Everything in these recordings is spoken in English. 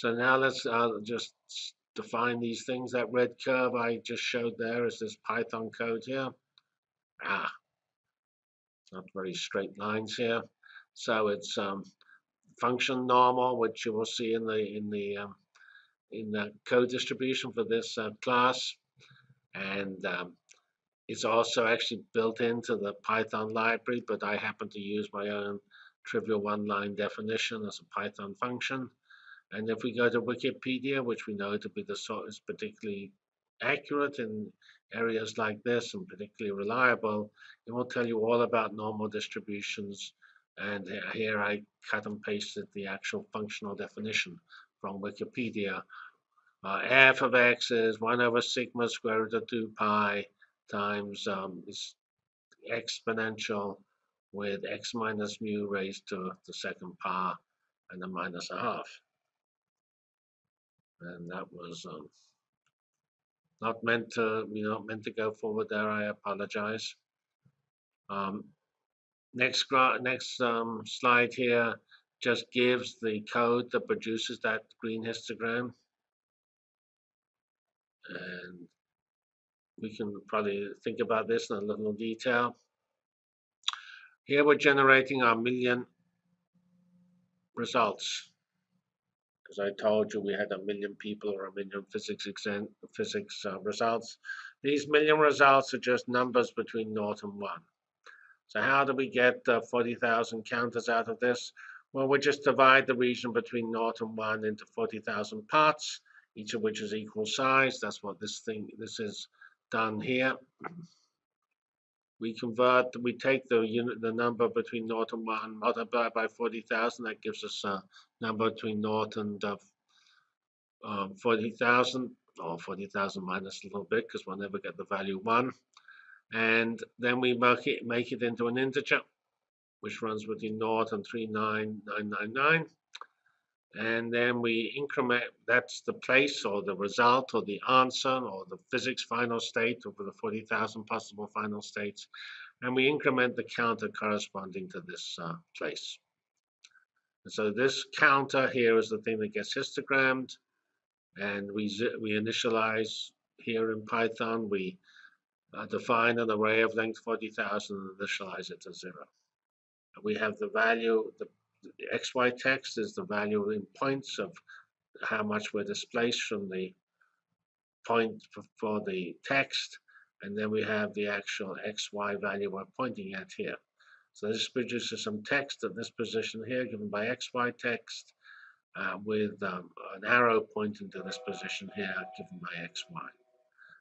So now let's just define these things. That red curve I just showed there is this Python code here. Not very straight lines here. So it's function normal, which you will see in the code distribution for this class, and it's also actually built into the Python library, but I happen to use my own trivial one-line definition as a Python function. And if we go to Wikipedia, which we know to be the source is particularly accurate in areas like this and particularly reliable, it will tell you all about normal distributions. And here I cut and pasted the actual functional definition from Wikipedia. F of x is 1 over sigma square root of 2 pi times this exponential with x minus mu raised to the second power and a minus a half. And that was not meant to go forward there. I apologize. Next slide here just gives the code that produces that green histogram, and we can probably think about this in a little detail. Here we're generating our million results. As I told you, we had 1 million people or 1 million physics results. These million results are just numbers between 0 and 1. So how do we get 40,000 counters out of this? Well, we just divide the region between 0 and 1 into 40,000 parts, each of which is equal size. That's what this is done here. We take the number between 0 and 1, multiply by 40,000. That gives us a number between 0 and 40,000, or 40,000 minus a little bit, because we'll never get the value 1. And then we make it into an integer, which runs between 0 and 39999. And then we increment, that's the place or the result or the answer or the physics final state over the 40,000 possible final states. And we increment the counter corresponding to this place. And so this counter here is the thing that gets histogrammed. And we initialize here in Python, we define an array of length 40,000 and initialize it to 0. We have the value, the xy text is the value in points of how much we're displaced from the point for the text, and then we have the actual xy value we're pointing at here. So this produces some text at this position here given by xy text with an arrow pointing to this position here given by xy.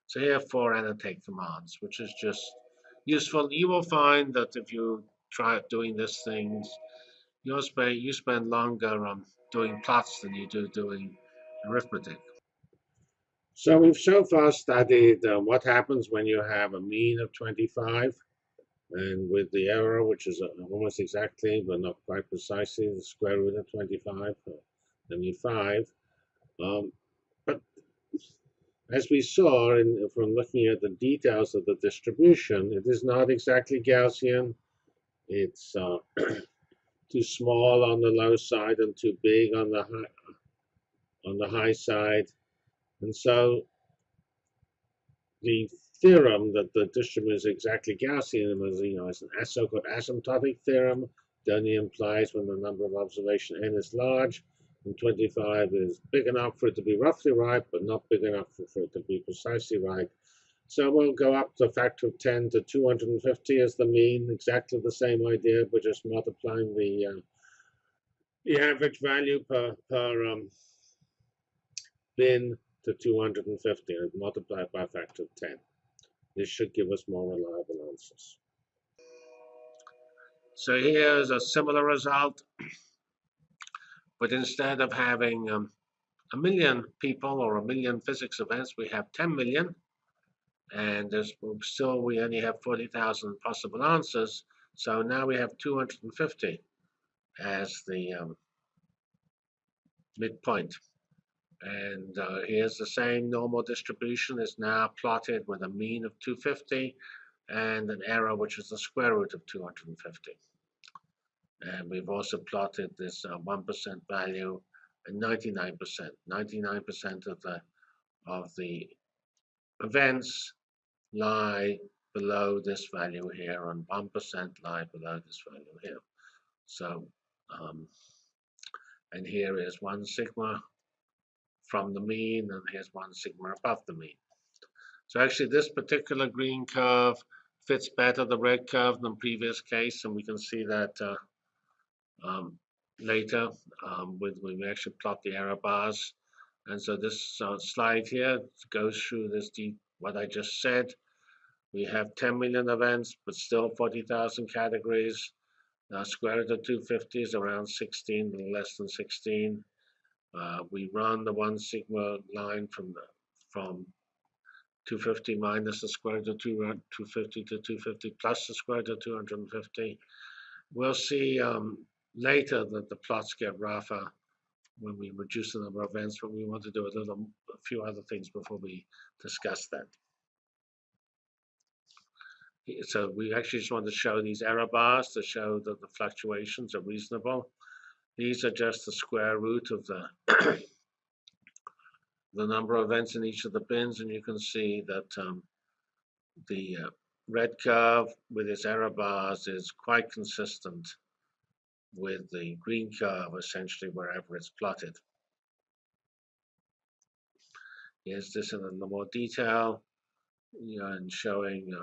So here are 4 annotate commands, which is just useful. You will find that if you try doing these things, you spend longer on doing plots than you do doing arithmetic. So we've so far studied what happens when you have a mean of 25, and with the error, which is almost exactly, but not quite precisely, the square root of 25, only 5. But as we saw from looking at the details of the distribution, it is not exactly Gaussian. It's too small on the low side and too big on the high side. And so the theorem that the distribution is exactly Gaussian is a so-called asymptotic theorem. It only implies when the number of observation n is large, and 25 is big enough for it to be roughly right, but not big enough for it to be precisely right. So we'll go up to a factor of 10 to 250 as the mean, exactly the same idea, but just multiplying the average value per bin to 250 and multiply it by a factor of 10. This should give us more reliable answers. So here's a similar result, but instead of having 1 million people or 1 million physics events, we have 10 million. And we only have 40,000 possible answers. So now we have 250 as the midpoint. And here's the same normal distribution is now plotted with a mean of 250 and an error which is the square root of 250. And we've also plotted this 1% value and 99%. 99% of the events lie below this value here, and 1% lie below this value here. So, and here is 1 sigma from the mean, and here's 1 sigma above the mean. So actually, this particular green curve fits better the red curve than previous case, and we can see that later when we actually plot the error bars. And so this slide here goes through this what I just said. We have 10 million events, but still 40,000 categories. Square root of 250 is around 16, a little less than 16. We run the 1 sigma line from 250 minus the square root of 250 to 250 plus the square root of 250. We'll see later that the plots get rougher when we reduce the number of events, but we want to do a few other things before we discuss that. So we actually just want to show these error bars to show that the fluctuations are reasonable. These are just the square root of the the number of events in each of the bins, and you can see that the red curve with its error bars is quite consistent with the green curve, essentially wherever it's plotted. Here's this in a little more detail, and showing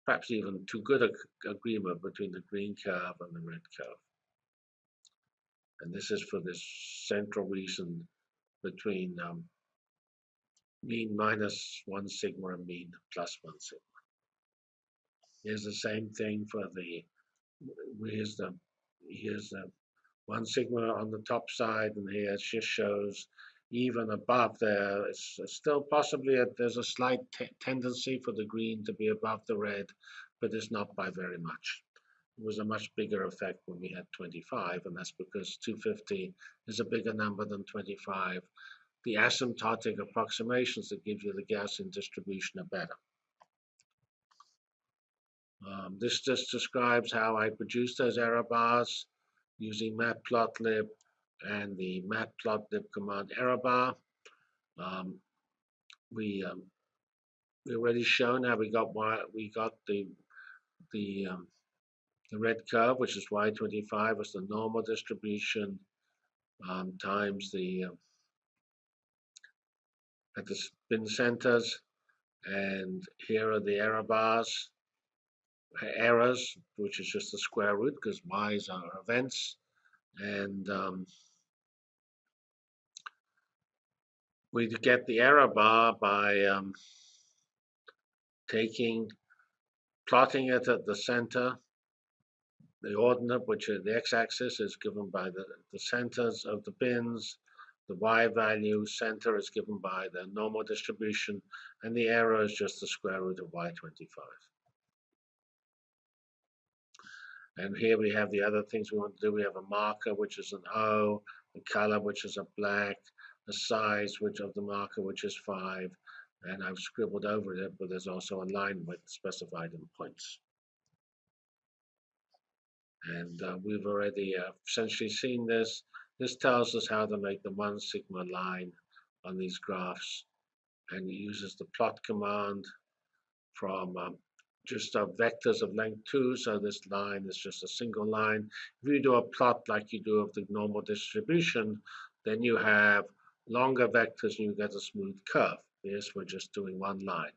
perhaps even too good agreement between the green curve and the red curve. And this is for this central region between mean minus 1 sigma and mean plus 1 sigma. Here's the same thing for here's the 1 sigma on the top side, and here it just shows even above there. It's still possibly there's a slight tendency for the green to be above the red, but it's not by very much. It was a much bigger effect when we had 25, and that's because 250 is a bigger number than 25. The asymptotic approximations that give you the Gaussian distribution are better. This just describes how I produce those error bars using matplotlib and the matplotlib command error bar. We already shown how we got the red curve, which is y25, was the normal distribution times the at the bin centers, and here are the error bars, errors, which is just the square root because y's are events, and we get the error bar by plotting it at the center. The ordinate, which is the x-axis, is given by the centers of the bins. The y value center is given by the normal distribution, and the error is just the square root of y25. And here we have the other things we want to do. We have a marker, which is an O, the color, which is a black, the size of the marker, which is 5, and I've scribbled over it, but there's also a line width specified in points. And we've already essentially seen this. This tells us how to make the 1 sigma line on these graphs, and it uses the plot command from just vectors of length 2, so this line is just a single line. If you do a plot like you do of the normal distribution, then you have longer vectors and you get a smooth curve. Yes, we're just doing one line.